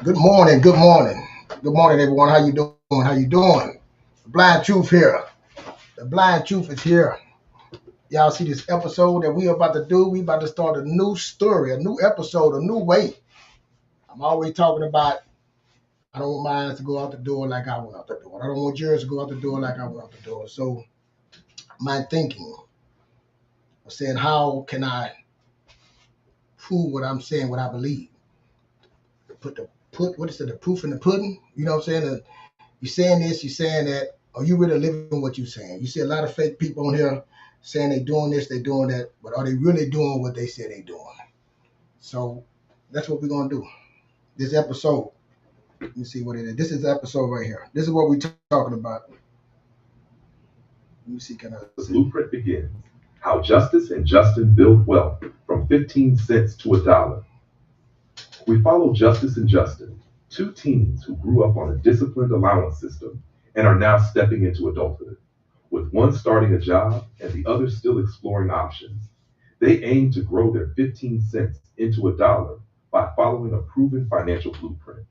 Good morning, good morning. Good morning, everyone. How you doing? How you doing? The Blind Truth here. The Blind Truth is here. Y'all see this episode that we about to do? We about to start a new story, a new episode, a new way. I'm always talking about I don't want mine to go out the door like I went out the door. I don't want yours to go out the door like I went out the door. So my thinking was saying, how can I prove what I'm saying, what I believe? Put what is it, the proof in the pudding? You know what I'm saying? You're saying this, you're saying that. Are you really living what you're saying? You see a lot of fake people on here saying they doing this, they doing that, but are they really doing what they say they doing? So that's what we're gonna do. This episode, let me see what it is. This is the episode right here. This is what we're talking about. Let me see, can I? The blueprint begins. How Justice and Justin build wealth from 15 cents to $1. We follow Justice and Justin, two teens who grew up on a disciplined allowance system and are now stepping into adulthood, with one starting a job and the other still exploring options. They aim to grow their 15 cents into $1 by following a proven financial blueprint.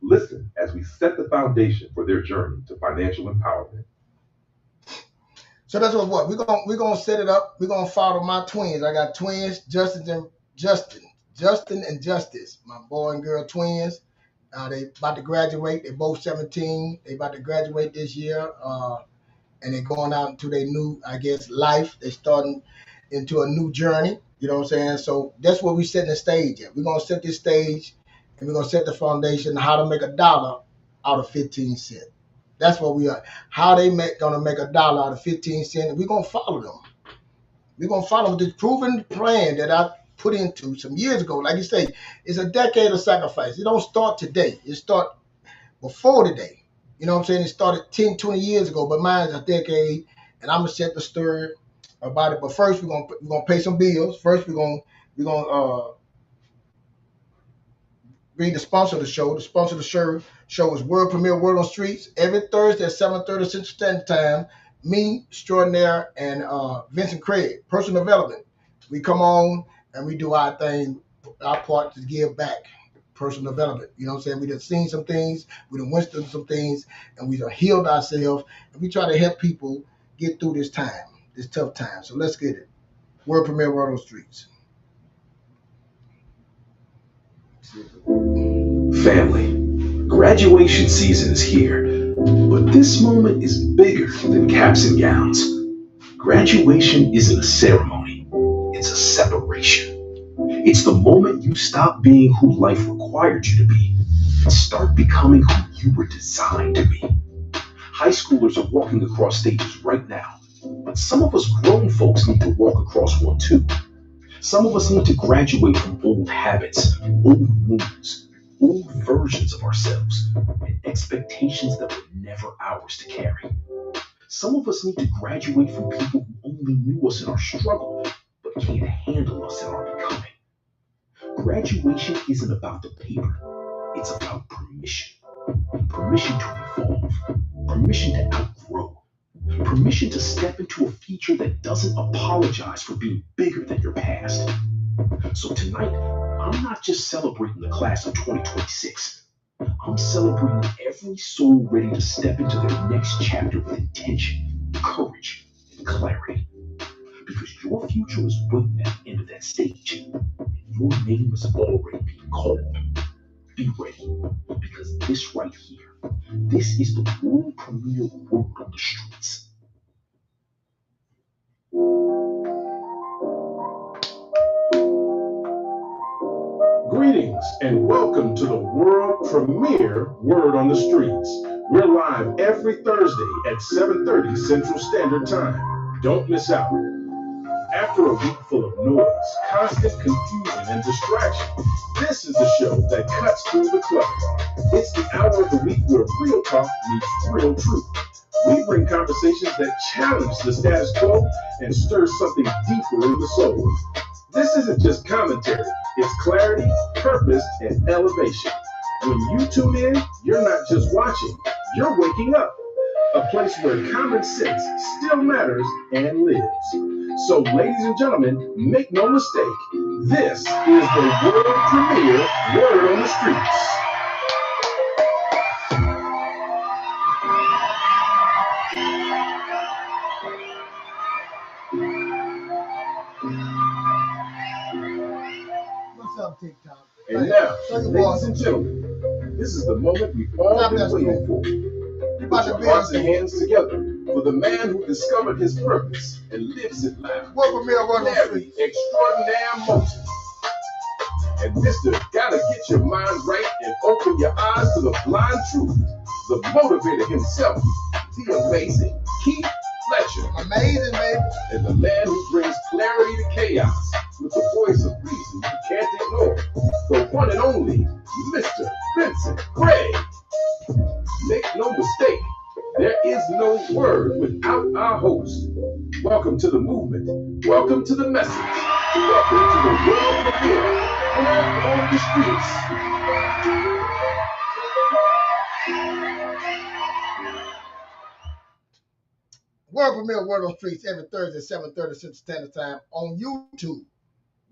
Listen as we set the foundation for their journey to financial empowerment. So that's what we're gonna set it up. We're gonna follow my twins. I got twins, Justin and Justice, my boy and girl twins. They about to graduate. They're both 17. They about to graduate this year. And they're going out into their new, I guess, life. They're starting into a new journey. You know what I'm saying? So that's what we're setting the stage at. We're gonna set this stage and we're gonna set the foundation how to make $1 out of 15 cents. That's what we are. How they gonna make $1 out of 15 cents. And we're gonna follow them. We're gonna follow this proven plan that I put into some years ago. Like you say, it's a decade of sacrifice. It don't start today. It start before today. You know what I'm saying? It started 10, 20 years ago, but mine's a decade, and I'm gonna set the story about it. But first, we're gonna pay some bills. First, we're gonna read the sponsor of the show. The sponsor of the show is World Premiere Word on Streets every Thursday at 7:30 Central Standard Time. Me, Extraordinaire, and Vincent Craig, personal development. We come on and we do our thing, our part to give back. Personal development. You know what I'm saying? We done seen some things, we done went through some things, and we done healed ourselves, and we try to help people get through this time, this tough time. So let's get it. Word Premiere Word on Streets. Family, graduation season is here, but this moment is bigger than caps and gowns. Graduation isn't a ceremony, it's a separation. It's the moment you stop being who life required you to be and start becoming who you were designed to be. High schoolers are walking across stages right now, but some of us grown folks need to walk across one too. Some of us need to graduate from old habits, old wounds, old versions of ourselves, and expectations that were never ours to carry. Some of us need to graduate from people who only knew us in our struggle, but can't handle us in our becoming. Graduation isn't about the paper, it's about permission. Permission to evolve, permission to outgrow, permission to step into a future that doesn't apologize for being bigger than your past. So tonight, I'm not just celebrating the class of 2026. I'm celebrating every soul ready to step into their next chapter with intention, courage, and clarity. Because your future is waiting at the end of that stage. Your name is already being called. Be ready, because this right here, this is the world premiere Word on the Streets. Greetings and welcome to the world premiere Word on the Streets. We're live every Thursday at 7:30 Central Standard Time. Don't miss out. After a week full of noise, constant confusion, and distraction, this is the show that cuts through the clutter. It's the hour of the week where real talk meets real truth. We bring conversations that challenge the status quo and stir something deeper in the soul. This isn't just commentary, it's clarity, purpose, and elevation. When you tune in, you're not just watching, you're waking up. A place where common sense still matters and lives. So, ladies and gentlemen, make no mistake, this is the world premiere Word on the Streets. What's up, TikTok? And now, ladies and gentlemen, this is the moment we've all been waiting for. Put your hearts and hands together for the man who discovered his purpose and lives it loud. Larry Extraordinaire Moses. And Mr. Gotta Get Your Mind Right and Open Your Eyes to the Blind Truth, the motivator himself, the amazing Keith Fletcher. Amazing, baby. And the man who brings clarity to chaos with the voice of reason you can't ignore, the one and only Mr. Vincent Gray. Make no mistake, there is no word without our host. Welcome to the movement. Welcome to the message. Welcome to the world premiere. Word on the Streets. World premiere Word on the Streets every Thursday, 7:30 Central Standard Time on YouTube.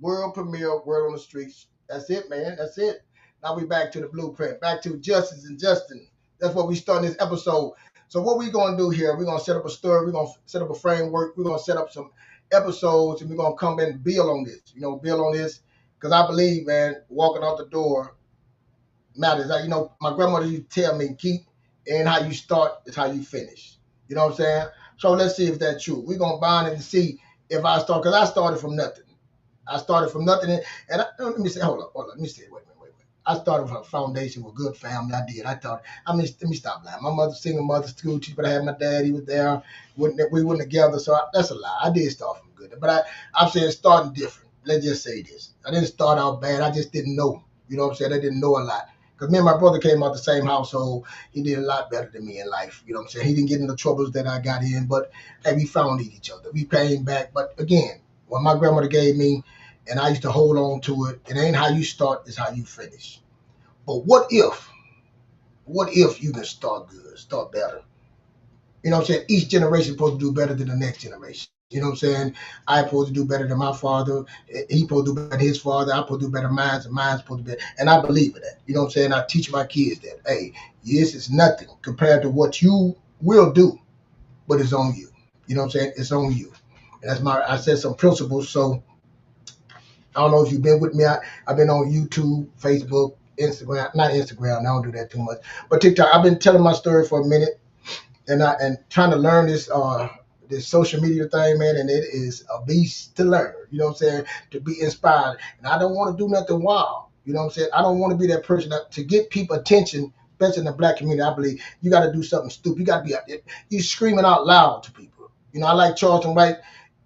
World premiere Word on the Streets. That's it, man. That's it. Now we back to the blueprint, back to Justice and Justin. That's what we start this episode. So what we're going to do here, we're going to set up a story, we're going to set up a framework, we're going to set up some episodes, and we're going to come in and build on this, build on this, because I believe, man, walking out the door matters. My grandmother used to tell me, Keith, and how you start is how you finish. You know what I'm saying? So let's see if that's true. We're going to bond and see if I start, because I started from nothing. Let me say, hold up, let me say, wait a minute. I started from a foundation with good family. I did. Let me stop lying. My mother's single mother, school teacher, but I had my dad. He was there. We weren't together, so that's a lie. I did start from good, but I'm saying starting different. Let's just say this. I didn't start out bad. I just didn't know. You know what I'm saying? I didn't know a lot. Because me and my brother came out the same household. He did a lot better than me in life. You know what I'm saying? He didn't get into the troubles that I got in, but hey, we found each other. We came back. But again, what my grandmother gave me, and I used to hold on to it, it ain't how you start, it's how you finish. But what if you can start good, start better? You know what I'm saying? Each generation is supposed to do better than the next generation. You know what I'm saying? I'm supposed to do better than my father. He's supposed to do better than his father. I'm supposed to do better than mine, and mine's supposed to be better. And I believe in that. You know what I'm saying? I teach my kids that, hey, this is nothing compared to what you will do, but it's on you. You know what I'm saying? It's on you. And I said some principles. So I don't know if you've been with me. I've been on YouTube, Facebook, Instagram, not Instagram. I don't do that too much, but TikTok. I've been telling my story for a minute, and trying to learn this social media thing, man. And it is a beast to learn. You know what I'm saying? To be inspired, and I don't want to do nothing wild. You know what I'm saying? I don't want to be that person to get people attention, especially in the black community. I believe you got to do something stupid. You got to be you screaming out loud to people. I like Charlton White,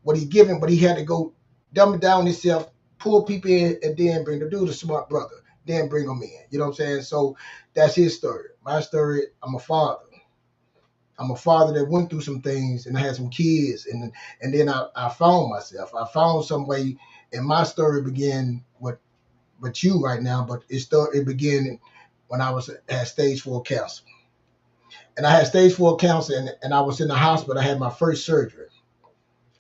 what he giving, but he had to go dumb it down himself, pull people in, and then bring the dude a smart brother. Then bring them in. You know what I'm saying? So that's his story. My story, I'm a father. I'm a father that went through some things and I had some kids. And then I found myself. I found some way, and my story began with you right now, but it began when I had stage 4 cancer. And I had stage 4 cancer, and I was in the hospital. I had my first surgery.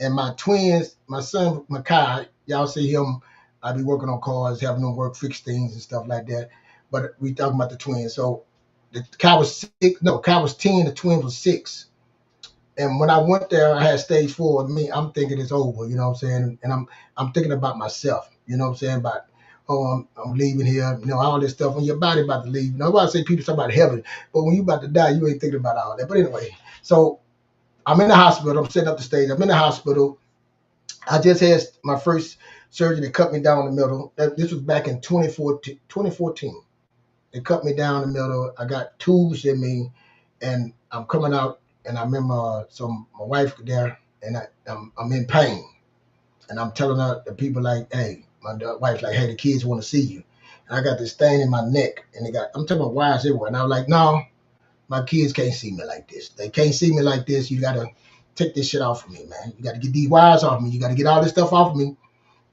And my twins, my son, Makai, y'all see him, I be working on cars, having them work, fix things and stuff like that. But we talking about the twins. So the Kai was 10, the twin was 6. And when I went there, I had stage 4. I'm thinking it's over, you know what I'm saying? And I'm thinking about myself, you know what I'm saying? About, I'm leaving here, all this stuff. When your body about to leave, I say people talk about heaven, but when you about to die, you ain't thinking about all that. But anyway, so I'm in the hospital. I'm setting up the stage. I'm in the hospital. I just had my first surgery. They cut me down the middle. This was back in 2014. They cut me down the middle. I got tubes in me, and I'm coming out. And I remember my wife there, and I'm in pain. And I'm telling her, the people like, hey, my wife like, hey, the kids want to see you. And I got this stain in my neck, and I'm telling her wires everywhere. And I was like, no, my kids can't see me like this. They can't see me like this. You got to take this shit off of me, man. You got to get these wires off of me. You got to get all this stuff off of me.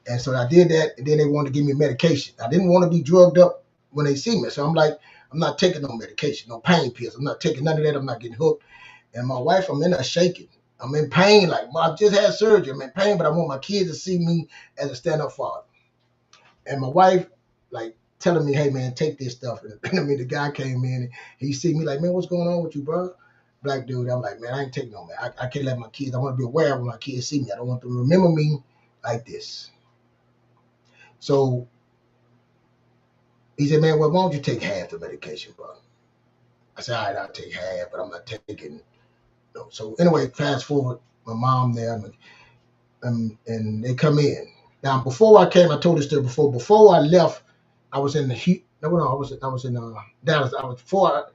And so I did that, and then they wanted to give me medication. I didn't want to be drugged up when they see me. So I'm like, I'm not taking no medication, no pain pills. I'm not taking none of that. I'm not getting hooked. And my wife, I'm in there shaking. I'm in pain. Like, well, I just had surgery. I'm in pain, but I want my kids to see me as a stand-up father. And my wife, like, telling me, hey, man, take this stuff. And I mean, the guy came in and he see me like, man, what's going on with you, bro? Black dude. I'm like, man, I ain't taking no, man. I can't let my kids, I want to be aware when my kids see me. I don't want them to remember me like this. So he said, man, well, why don't you take half the medication, bro? I said, all right, I'll take half, but I'm not taking no. So anyway, fast forward, my mom there, and they come in. Now, before I came, I told this story before. Before I left, I was in the heat. No, I was in Dallas. Before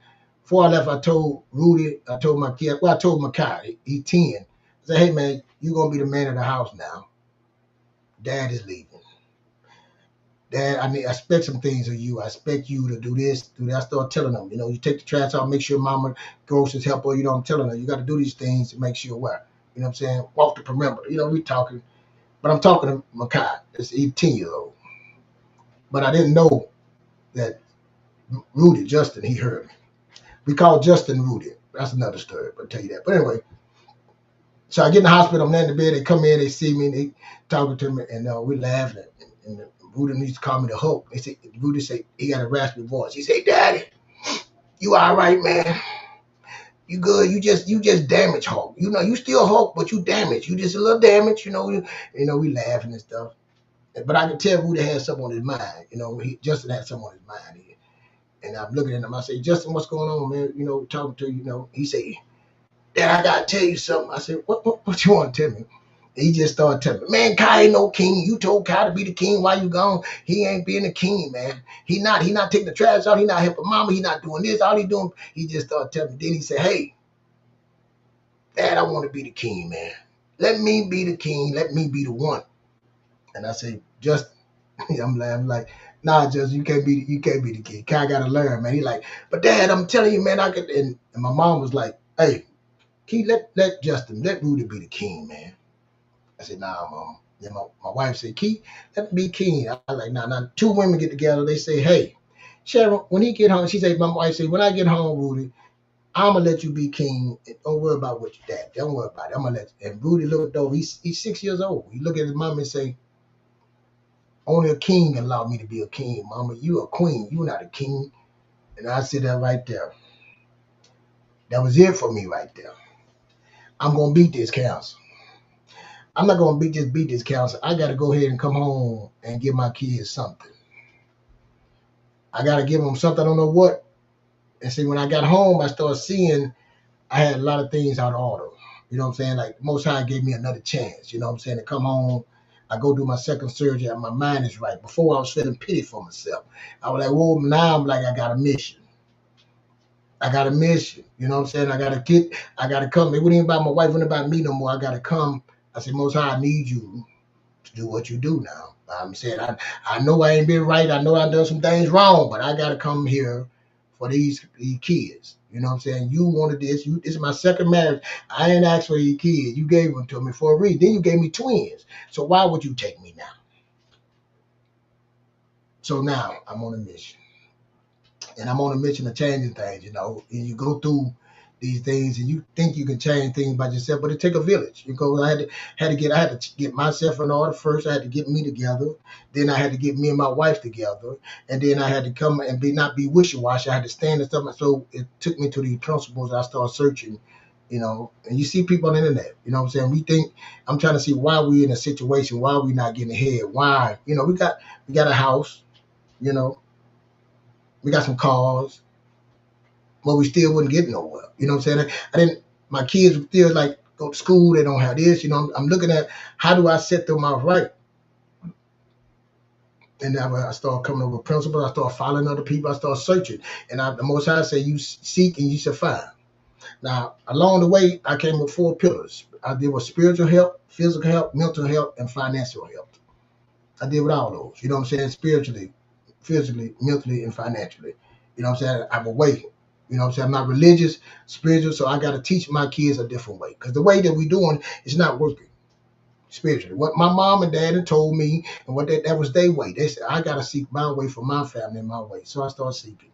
I left, I told Rudy, I told my kid, well, I told Makai, he 10. I said, hey, man, you're going to be the man of the house now. Dad is leaving. Dad, I expect some things of you. I expect you to do this, do that. I start telling them, you take the trash out, make sure mama groceries help her. I'm telling her, you got to do these things to make sure what? You know what I'm saying? Walk the perimeter. We talking, but I'm talking to Makai. It's 18-year-old. But I didn't know that Rudy, Justin, he heard me. We call Justin Rudy. That's another story, but I'll tell you that. But anyway, so I get in the hospital, I'm laying in the bed, they come in, they see me, and they talking to me, and we laughing. And Rudy used to call me the Hulk. Rudy said, he got a raspy voice. He said, Daddy, you all right, man? You good? You just damaged Hulk. You still Hulk, but you damaged. You just a little damaged, we laughing and stuff. But I could tell Rudy had something on his mind. Justin had something on his mind. And I'm looking at him. I say, Justin, what's going on, man? Talking to you. He say, Dad, I gotta tell you something. I said, what you want to tell me? He just started telling me, man, Kai ain't no king. You told Kai to be the king. Why you gone? He ain't being the king, man. He not taking the trash out. He not helping mama. He not doing this. All he doing, he just started telling me. Then he said, hey, Dad, I want to be the king, man. Let me be the king. Let me be the one. And I say, Justin, I'm like, nah, Justin, you can't be the king. Kai gotta learn, man. He like, but Dad, I'm telling you, man, I could. And my mom was like, hey, let Justin, let Rudy be the king, man. I said, nah, Mom. Then my wife said, Keith, let me be king. I was like, nah. Two women get together. They say, hey, Sharon, when he get home, she said, my wife said, when I get home, Rudy, I'm going to let you be king. Don't worry about what your dad. Don't worry about it. I'm going to let you. And Rudy looked over. He's 6 years old. He look at his mom and say, only a king can allow me to be a king, Mama. You a queen. You not a king. And I said that right there. That was it for me right there. I'm going to beat this council. I'm not going to beat this council. I got to go ahead and come home and give my kids something. I got to give them something. I don't know what. And see, when I got home, I started seeing I had a lot of things out of order. You know what I'm saying? Like, the Most High gave me another chance, you know what I'm saying, to come home. I go do my second surgery and my mind is right. Before I was feeling pity for myself. I was like, well, now I'm like, I got a mission. I got a mission. You know what I'm saying? I got to come. It wasn't even about my wife, it wasn't about me no more. I got to come. I said, Most High, I need you to do what you do now. I'm saying, I know I ain't been right. I know I done some things wrong, but I got to come here for these kids. You know what I'm saying? You wanted this. This is my second marriage. I ain't asked for these kids. You gave them to me for a reason. Then you gave me twins. So why would you take me now? So now I'm on a mission. And I'm on a mission of changing things, And you go through these things and you think you can change things by yourself, but it take a village. I had to get myself in order first. I had to get me together. Then I had to get me and my wife together. And then I had to come and not be wishy-washy. I had to stand and stuff. So it took me to these principles. I started searching, and you see people on the internet, you know what I'm saying? We think, I'm trying to see why we in a situation, why we not getting ahead, why, we got a house, we got some cars, but we still wouldn't get nowhere. You know what I'm saying? My kids still like go to school, they don't have this, I'm looking at how do I set them out right? And then I start coming up with principles, I start following other people, I start searching. And the Most High say, you seek and you shall find. Now, along the way, I came with 4 pillars. I deal with spiritual health, physical health, mental health, and financial health. I deal with all those, you know what I'm saying? Spiritually, physically, mentally, and financially. You know what I'm saying? I have a way. You know what I'm saying? I'm not religious, spiritual, so I got to teach my kids a different way. Because the way that we're doing is not working spiritually. What my mom and dad had told me, and what that was their way. They said, I got to seek my way for my family and my way. So I started seeking.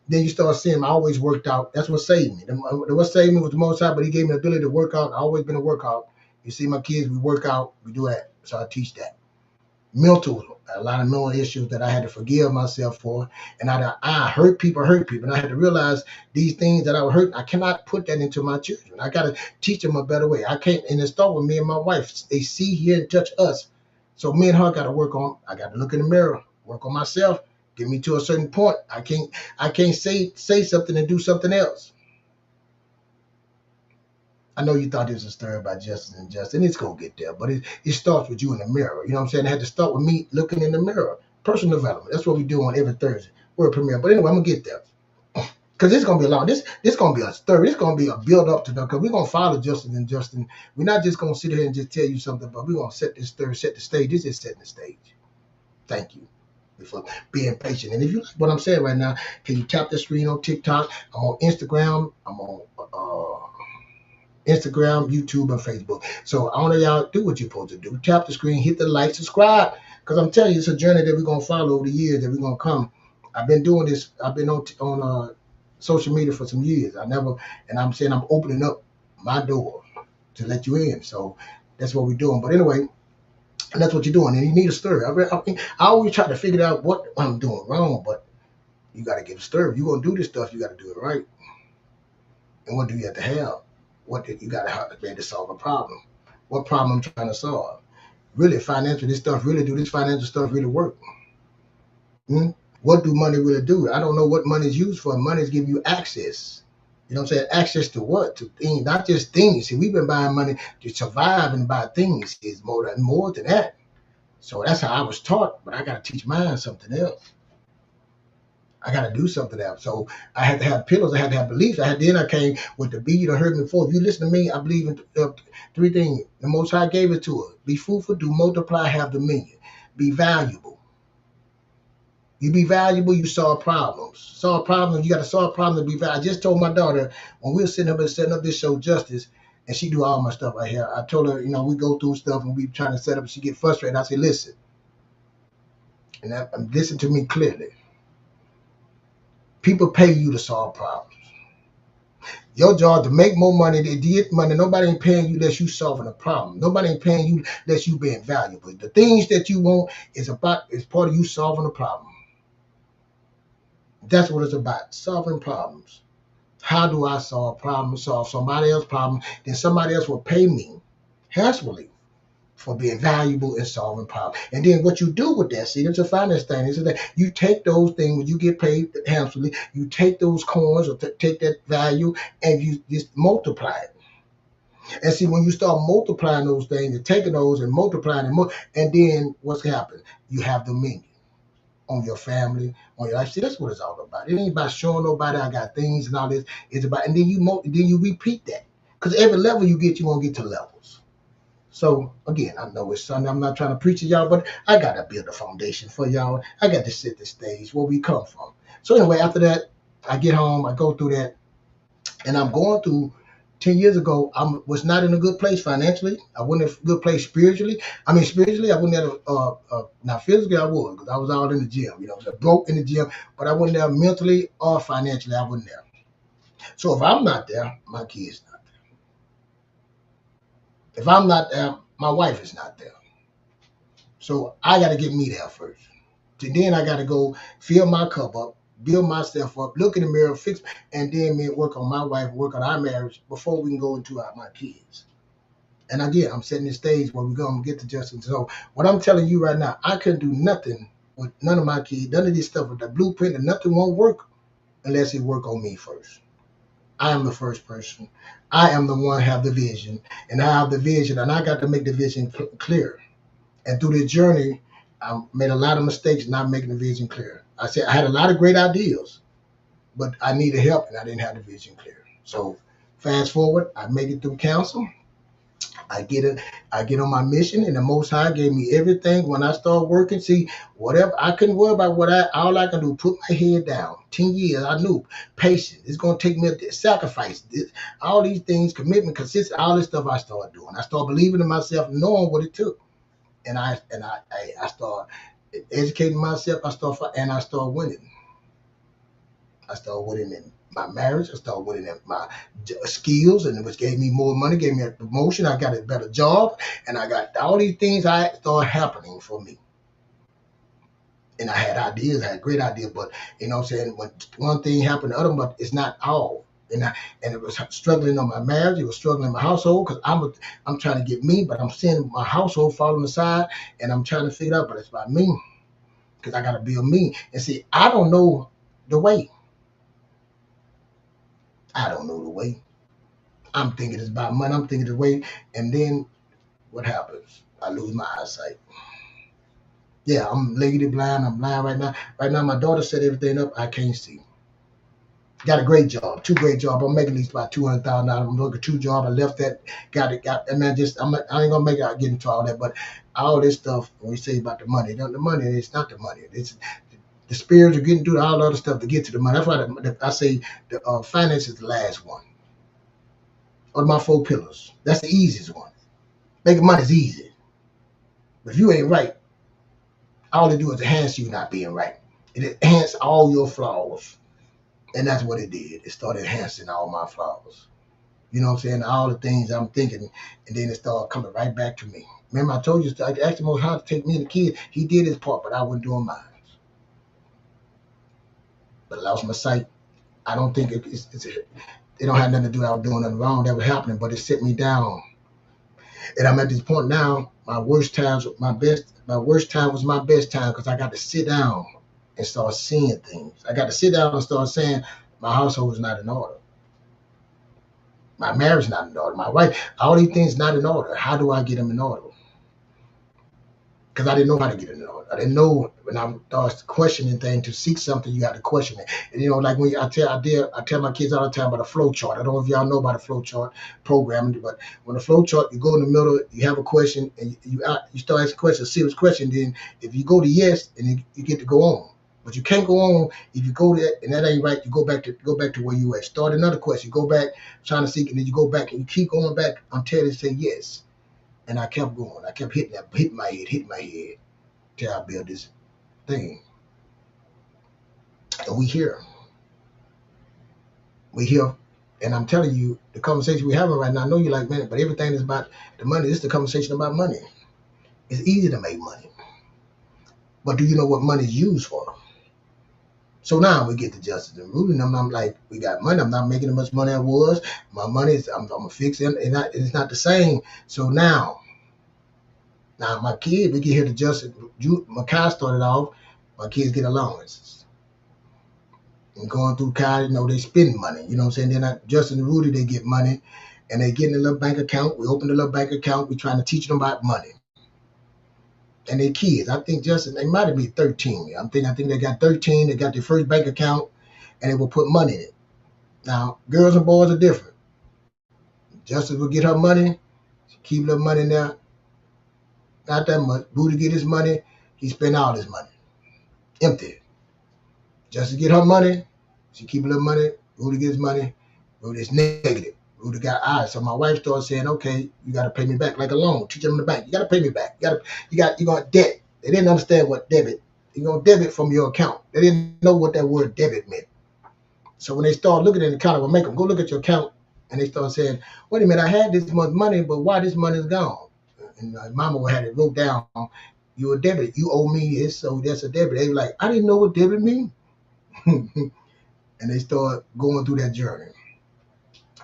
Then you start seeing I always worked out. That's what saved me. What saved me was the Most High, but He gave me the ability to work out. I always been a workout. You see my kids, we work out, we do that. So I teach that. Mental, a lot of mental issues that I had to forgive myself for. And I hurt people. And I had to realize these things that I was hurting, I cannot put that into my children. I got to teach them a better way. I can't, and it started with me and my wife. They see, hear, and touch us. So me and her got to work on, I got to look in the mirror, work on myself, get me to a certain point. I can't say something and do something else. I know you thought this was a story about justice and justice, and it's going to get there, but it starts with you in the mirror. You know what I'm saying? It had to start with me looking in the mirror. Personal development. That's what we do on every Thursday. We're a premiere. But anyway, I'm going to get there. Because it's going to be a long, this going to be a story. It's going to be a build up to them, because we're going to follow Justin and Justin. We're not just going to sit here and just tell you something, but we're going to set the stage. This is setting the stage. Thank you for being patient. And if you like what I'm saying right now, can you tap the screen on TikTok? I'm on Instagram. I'm on Instagram, YouTube, and Facebook. So I want y'all do what you're supposed to do. Tap the screen, hit the like, subscribe. Because I'm telling you, it's a journey that we're going to follow over the years, that we're going to come. I've been doing this. I've been on social media for some years. And I'm saying I'm opening up my door to let you in. So that's what we're doing. But anyway, and that's what you're doing. And you need a story. I always try to figure out what I'm doing wrong, but you got to get a story. If you're going to do this stuff, you got to do it right. And what do you have to have? What you got to have to be able to solve a problem? What problem I'm trying to solve? Really, financial, this financial stuff really work? What do money really do? I don't know what money is used for. Money is giving you access. You know what I'm saying? Access to what? To things, not just things. See, we've been buying money to survive and buy things. Is more than that. So that's how I was taught, but I got to teach mine something else. I got to do something else. So I had to have pillars. I had to have beliefs. Then I came with the B. You heard me before. If you listen to me, I believe in three things. The Most High gave it to us. Be fruitful, do multiply, have dominion. Be valuable. You be valuable, you solve problems. Solve problems, you got to solve problems to be valuable. I just told my daughter, when we were setting up this show, Justice, and she do all my stuff right here, I told her, we go through stuff and we trying to set up, she get frustrated. I said, listen, and listen to me clearly. People pay you to solve problems. Your job to make more money, to get money. Nobody ain't paying you unless you solving a problem. Nobody ain't paying you unless you being valuable. The things that you want is part of you solving a problem. That's what it's about, solving problems. How do I solve problems, solve somebody else's problem? Then somebody else will pay me handsomely for being valuable in solving problems. And then what you do with that, see, it's a finance thing. It's that you take those things, when you get paid handsomely, you take those coins or take that value and you just multiply it. And see, when you start multiplying those things and taking those and multiplying them, and then what's happened? You have dominion on your family, on your life. See, that's what it's all about. It ain't about showing nobody I got things and all this. It's about, and then you repeat that. Because every level you get, you're going to get to levels. So, again, I know it's Sunday. I'm not trying to preach to y'all, but I got to build a foundation for y'all. I got to set the stage where we come from. So, anyway, after that, I get home, I go through that, and I'm going through 10 years ago, I was not in a good place financially. I wasn't in a good place spiritually. Spiritually, I wasn't there. Now, physically, I was, because I was all in the gym. Broke in the gym, but I wasn't there mentally or financially. I wasn't there. So if I'm not there, my kid's not there. If I'm not there, my wife is not there. So I got to get me there first. And then I got to go fill my cup up, build myself up, look in the mirror, fix, and then work on my wife, work on our marriage before we can go into my kids. And again, I'm setting the stage where we're going to get to justice. So what I'm telling you right now, I couldn't do nothing with none of my kids, none of this stuff with the blueprint, and nothing won't work unless it work on me first. I am the first person. I am the one who have the vision, and I have the vision, and I got to make the vision clear. And through the journey, I made a lot of mistakes not making the vision clear. I had a lot of great ideas, but I needed help and I didn't have the vision clear. So fast forward, I make it through council. I get on my mission, and the Most High gave me everything. When I start working, see, whatever, I couldn't worry about all I can do, put my head down. 10 years, I knew, patience. It's going to take me a sacrifice. All these things, commitment, consistency, all this stuff I started doing. I started believing in myself, knowing what it took. And I started educating myself. I started winning. I started winning in my marriage. I started winning in my skills, and which gave me more money, gave me a promotion. I got a better job, and I got all these things I started happening for me. And I had ideas, I had great ideas, but you know what I'm saying, when one thing happened, the other, but it's not all. And it was struggling on my marriage, it was struggling in my household because I'm trying to get me, but I'm seeing my household falling aside, and I'm trying to figure out, but it's about me because I got to build me. And see, I don't know the way. I don't know the way. I'm thinking it's about money. I'm thinking the way, and then what happens? I lose my eyesight. Yeah, I'm legally blind. I'm blind right now. Right now, my daughter set everything up. I can't see. Got a great job, two great jobs. I'm making at least about $200,000. I'm working two jobs. I left that, got it, got. And I ain't gonna make it out get into all that, but all this stuff when we say about the money, the money, it's not the money. It's the spirits are getting through all the other stuff to get to the money. That's why I say the finance is the last one. Of my four pillars, that's the easiest one. Making money is easy, but if you ain't right, all it do is enhance you not being right. It enhance all your flaws, and that's what it did. It started enhancing all my flaws. You know what I'm saying? All the things I'm thinking, and then it started coming right back to me. Remember, I told you, I asked the Most High to take me and the kid. He did his part, but I wasn't doing mine. But I lost my sight. I don't think it don't have nothing to do with I was doing nothing wrong that was happening, but it set me down. And I'm at this point now, my worst time was my best time because I got to sit down and start seeing things. I got to sit down and start saying my household is not in order. My marriage is not in order. My wife, all these things not in order. How do I get them in order? Because I didn't know how to get it in order. I didn't know when I started questioning things. To seek something, you got to question it. And you know, like when I tell my kids all the time about a flow chart. I don't know if y'all know about a flow chart programming, but when a flow chart, you go in the middle, you have a question, and you start asking questions, a serious question. Then if you go to yes, and you get to go on. But you can't go on if you go there and that ain't right. You go back to where you at. Start another question. Go back trying to seek, and then you go back and you keep going back until they say yes. And I kept going. I kept hitting my head till I built this thing. And we here, and I'm telling you, the conversation we're having right now. I know you're like, man, but everything is about the money. This is the conversation about money. It's easy to make money, but do you know what money is used for? So now we get to justice and ruling them. I'm like, we got money. I'm not making as much money as I was. My money is, I'm gonna fix it, and it's not the same. So now my kid, we get here to justice. Makai started off. My kids get allowances. And going through college, you know, they spend money. You know what I'm saying? Then Justin and Rudy, they get money, and they get in a little bank account. We open a little bank account. We're trying to teach them about money. And they kids. I think Justin, they might have been 13. I think they got 13. They got their first bank account, and they will put money in it. Now, girls and boys are different. Justin will get her money. She keep a little money in there. Not that much. Rudy get his money. He spend all his money. Empty. Justin get her money. She keep a little money. Rudy gets money. Rudy's negative. Rudy got eyes. So my wife started saying, okay, you got to pay me back like a loan. Teach them in the bank. You got to pay me back. You got debt. They didn't understand what debit. You're going to debit from your account. They didn't know what that word debit meant. So when they start looking at the account, I will make them go look at your account. And they start saying, wait a minute, I had this much money, but why this money is gone? And mama had it wrote down, you're a debit. You owe me this, so that's a debit. They were like, I didn't know what debit means. And they start going through that journey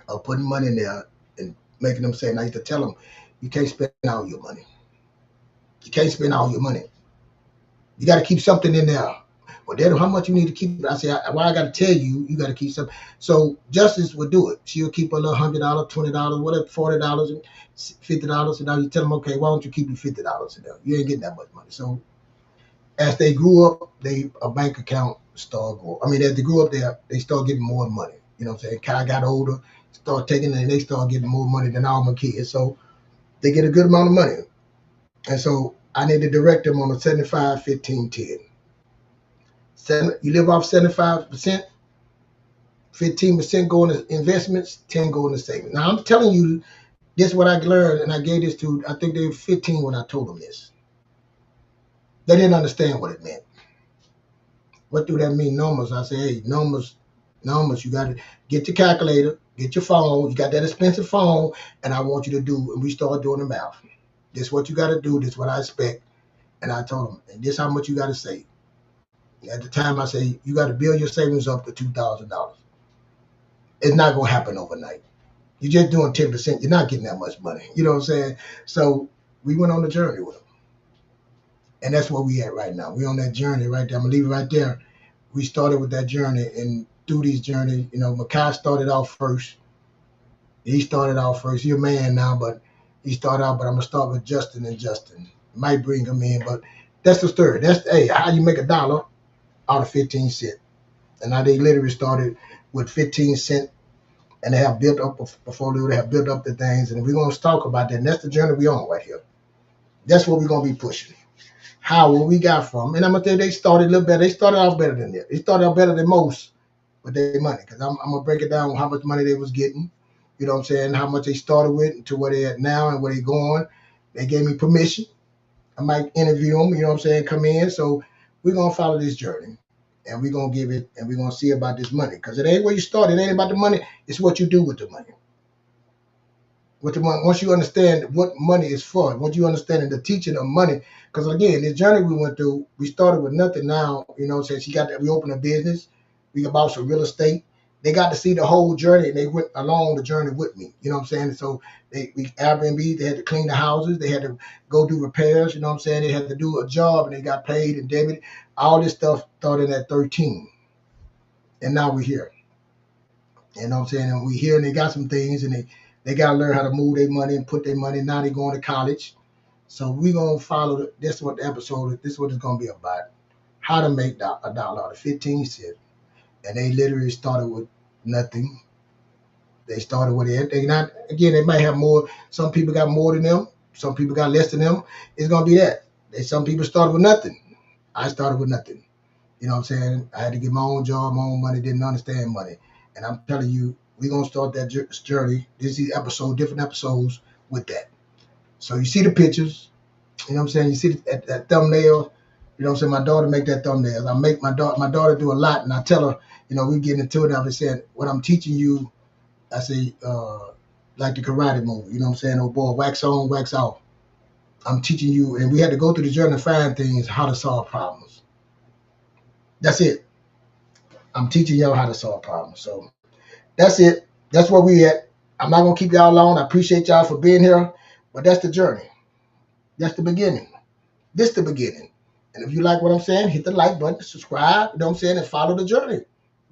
of putting money in there and making them say, and I used to tell them, you can't spend all your money. You can't spend all your money. You got to keep something in there. Well, Dad, how much you need to keep? I say, why I got to tell you, you got to keep something. So Justice would do it. She'll keep a little $100, $20, whatever, $40, and $50. And now you tell them, okay, why don't you keep your $50 in there? You ain't getting that much money. So as they grew up, a bank account started growing. I mean, as they grew up, they start getting more money. You know what I'm saying? Kai got older, start taking it, and they start getting more money than all my kids. So they get a good amount of money. And so I need to direct them on a 75, 15, 10. You live off 75%, 15% go into investments, 10 go into savings. Now I'm telling you, this is what I learned, and I gave this to, I think they were 15 when I told them this. They didn't understand what it meant. What do that mean, numbers? I say, hey, numbers Numbers. You got to get your calculator, get your phone. You got that expensive phone, and I want you to do. And we start doing the math. This is what you got to do. This is what I expect. And I told them, and this is how much you got to save. At the time, I say you got to build your savings up to $2,000. It's not gonna happen overnight. You're just doing 10%. You're not getting that much money. You know what I'm saying? So we went on the journey with them, and that's where we at right now. We on that journey right there. I'm gonna leave it right there. We started with that journey, and through these journeys, Makai started off first. He started off first. He's a man now, but he started out. But I'm gonna start with Justin and Justin. Might bring him in, but that's the story. That's how you make $1 out of 15 cents. And now they literally started with 15 cents, and they have built up a portfolio. They have built up the things, and we're gonna talk about that. And that's the journey we on right here. That's what we're gonna be pushing. Where we got from, and I'm gonna tell you, they started a little better. They started off better than that. They started off better than most with their money, because I'm gonna break it down how much money they was getting. You know what I'm saying? How much they started with to where they at now and where they going. They gave me permission. I might interview them. You know what I'm saying? Come in. So we're gonna follow this journey, and we're gonna give it, and we're gonna see about this money, because it ain't where you start. It ain't about the money. It's what you do with the money. With the money, once you understand what money is for, once you understand the teaching of money, because again, this journey we went through, we started with nothing. Now, since she got that, we opened a business, we bought some real estate. They got to see the whole journey, and they went along the journey with me. You know what I'm saying? So we Airbnb, they had to clean the houses, they had to go do repairs. You know what I'm saying? They had to do a job, and they got paid and debited. All this stuff started at 13, and now we're here. You know what I'm saying? And we here, and they got some things, and they got to learn how to move their money and put their money. Now they going to college. So we're going to follow. This is what the episode is. This is what it's going to be about. How to make $1 out of 15 cents. And they literally started with nothing. They started with it. They might have more. Some people got more than them. Some people got less than them. It's going to be that. Some people started with nothing. I started with nothing. You know what I'm saying? I had to get my own job, my own money, didn't understand money. And I'm telling you, we're going to start that journey. This is different episodes with that. So you see the pictures, you know what I'm saying? You see that thumbnail, you know what I'm saying? My daughter make that thumbnail. I make my daughter do a lot, and I tell her, we get into it. I'm saying, what I'm teaching you, I say, like the karate movie, you know what I'm saying? Oh boy, wax on, wax off. I'm teaching you, and we had to go through the journey and find things, how to solve problems. That's it. I'm teaching y'all how to solve problems. So that's it. That's where we at. I'm not going to keep y'all long. I appreciate y'all for being here, but that's the journey. That's the beginning. This the beginning. And if you like what I'm saying, hit the like button, subscribe, you know what I'm saying, and follow the journey.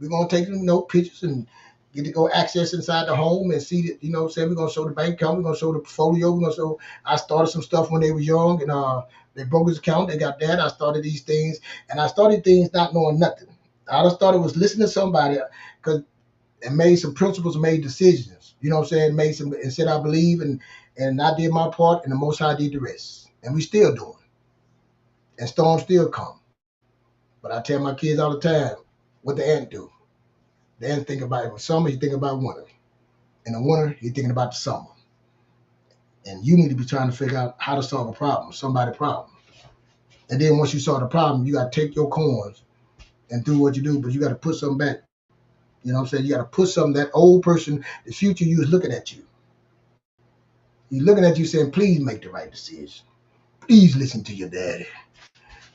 We're going to take pictures and get to go access inside the home and see that, you know what I'm saying, we're going to show the bank account, we're going to show the portfolio, we're going to show, I started some stuff when they were young, and their broker's account, they got that. I started these things, and I started things not knowing nothing. All I started was listening to somebody, and made some principles, made decisions. You know what I'm saying? Made some, and said I believe, and I did my part, and the Most High did the rest. And we still doing. And storms still come. But I tell my kids all the time, what the ant do. The ant think about it. In summer, he think about winter. In the winter, he thinking about the summer. And you need to be trying to figure out how to solve a problem, somebody's problem. And then once you solve the problem, you got to take your coins and do what you do, but you got to put something back. You know what I'm saying? You got to put something, that old person, the future you is looking at you. He's looking at you saying, please make the right decision. Please listen to your daddy.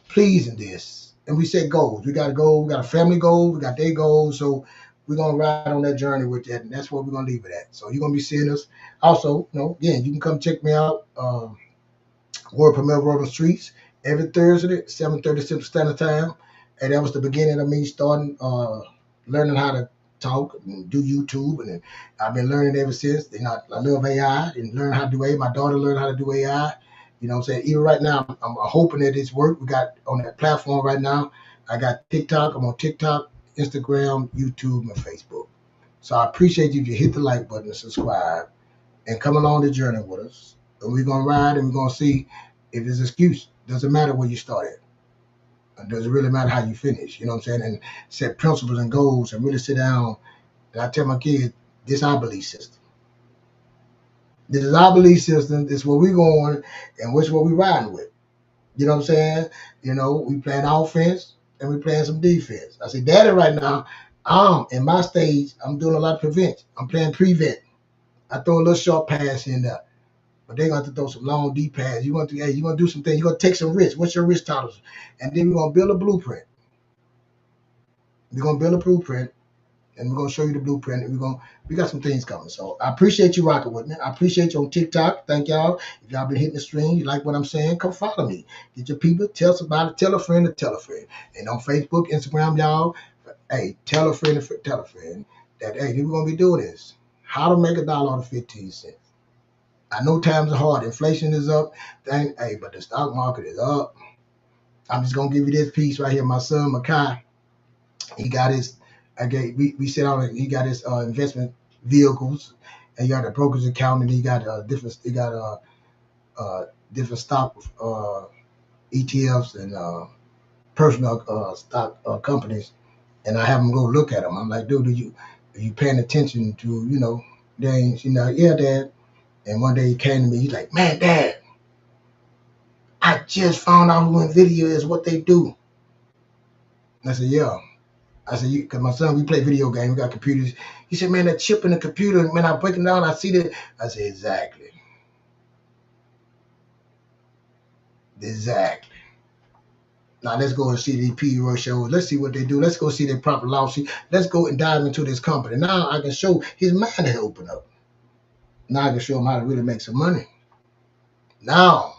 Please in this. And we set goals. We got a goal. We got a family goal. We got their goals. So we're going to ride on that journey with that. And that's where we're going to leave it at. So you're going to be seeing us. Also, again, you can come check me out. Word Premier Word on the Streets every Thursday, 7:30 Central Standard Time. And that was the beginning of me starting, learning how to talk and do YouTube, and I've been learning ever since. I love AI and learn how to do AI. My daughter learned how to do AI. You know what I'm saying? Even right now, I'm hoping that it's work. We got on that platform right now. I got TikTok. I'm on TikTok, Instagram, YouTube, and Facebook. So I appreciate you if you hit the like button and subscribe and come along the journey with us. And we're going to ride, and we're going to see if there's an excuse. Doesn't matter where you started. It doesn't really matter how you finish. You know what I'm saying? And set principles and goals and really sit down. And I tell my kids, this is our belief system. This is our belief system. This is where we're going, and which is what we're riding with. You know what I'm saying? We playing offense and we playing some defense. I say, Daddy right now, In my stage, I'm doing a lot of prevention. I'm playing prevent. I throw a little short pass in there. But they're going to throw some long deep pass. You're going to, hey, you're going to do some things. You're going to take some risks. What's your risk tolerance? And then we're going to build a blueprint. We're going to build a blueprint, and we're going to show you the blueprint. And we got some things coming. So I appreciate you rocking with me. I appreciate you on TikTok. Thank y'all. If y'all been hitting the stream, you like what I'm saying, come follow me. Get your people. Tell somebody. Tell a friend to tell a friend. And on Facebook, Instagram, y'all, hey, tell a friend to tell a friend that, hey, we're going to be doing this. How to make $1 out of 15 cents. I know times are hard. Inflation is up. But the stock market is up. I'm just gonna give you this piece right here. My son Makai, he got his. We sit on it. He got his investment vehicles, and he got a broker's account, and he got different. He got different stock ETFs and personal stock companies. And I have him go look at them. I'm like, dude, are you paying attention to things? Yeah, Dad. And one day he came to me. He's like, man, Dad, I just found out who NVIDIA is, what they do. And I said, yeah. I said, because my son, we play video games, we got computers. He said, man, that chip in the computer, man, I break it down, I see that. I said, exactly. Now let's go and see the PE shows. Let's see what they do. Let's go see their profit loss sheet. Let's go and dive into this company. Now I can show his mind has opened up. Now I can show him how to really make some money. Now,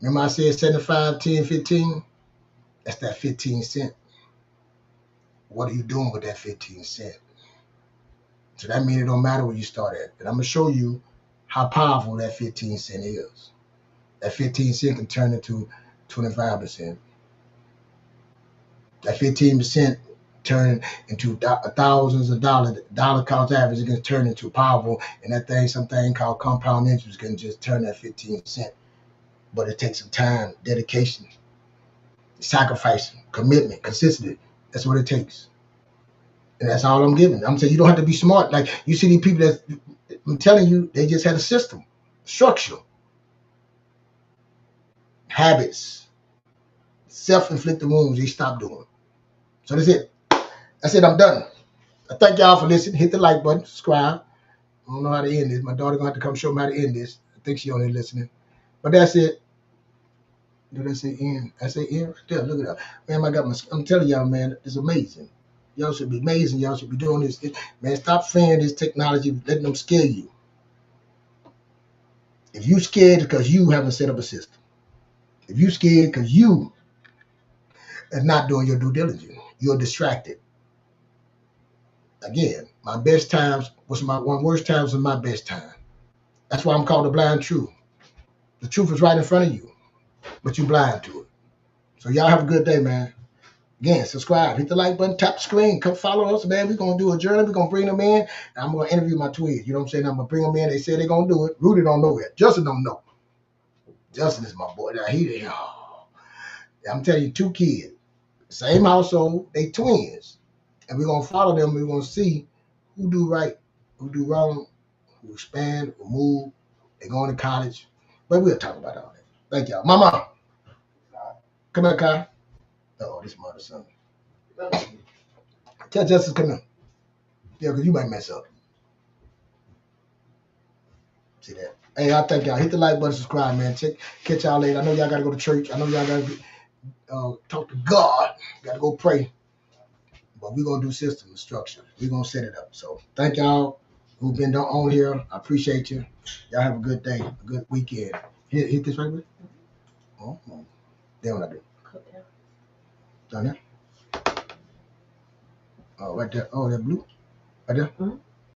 remember I said 75, 10, 15? That's that 15 cent. What are you doing with that 15 cent? So that means it don't matter where you start at. And I'm going to show you how powerful that 15 cent is. That 15 cent can turn into 25%. That 15% turn into thousands of dollars. Dollar cost average is going to turn into powerful. And that thing, something called compound interest, can just turn that 15 cent. But it takes some time, dedication, sacrifice, commitment, consistency. That's what it takes. And that's all I'm giving. I'm saying you don't have to be smart. Like you see these people that I'm telling you, they just had a system, structure, habits, self-inflicted wounds. They stopped doing. So that's it. That's it. I'm done. I thank y'all for listening. Hit the like button, subscribe. I don't know how to end this. My daughter gonna have to come show me how to end this. I think she only listening. But that's it. Did I say end? I say end right there. Look at that. Man, I'm telling y'all, man, it's amazing. Y'all should be amazing. Y'all should be doing this. Man, stop fearing this technology, letting them scare you. If you scared, it's because you haven't set up a system. If you scared, because you are not doing your due diligence. You're distracted. Again, my best times was my one worst times was my best time. That's why I'm called the blind truth. The truth is right in front of you, but you blind to it. So y'all have a good day, man. Again, subscribe, hit the like button, tap the screen, come follow us, man. We're gonna do a journey. We're gonna bring them in, and I'm gonna interview my twins. You know what I'm saying? I'm gonna bring them in. They say they're gonna do it. Rudy don't know yet. Justin don't know. Justin is my boy. Now I'm telling you, 2 kids, same household, they twins, and we're gonna follow them. We're gonna see who do right, who do wrong, who expand, who move. They going to college, but we'll talk about all that. Thank y'all, Mama. Come here, Kai. Oh, this mother son. Tell Justice come here. Yeah, because you might mess up. See that? Hey, I thank y'all. Hit the like button, subscribe, man. Catch y'all later. I know y'all got to go to church. I know y'all got to talk to God. Got to go pray. But we're going to do system and structure. We're going to set it up. So thank y'all who've been on here. I appreciate you. Y'all have a good day, a good weekend. Hit this right there. Oh, then what I do? Down there? Oh, right there. Oh, that blue? Right there? Mm-hmm.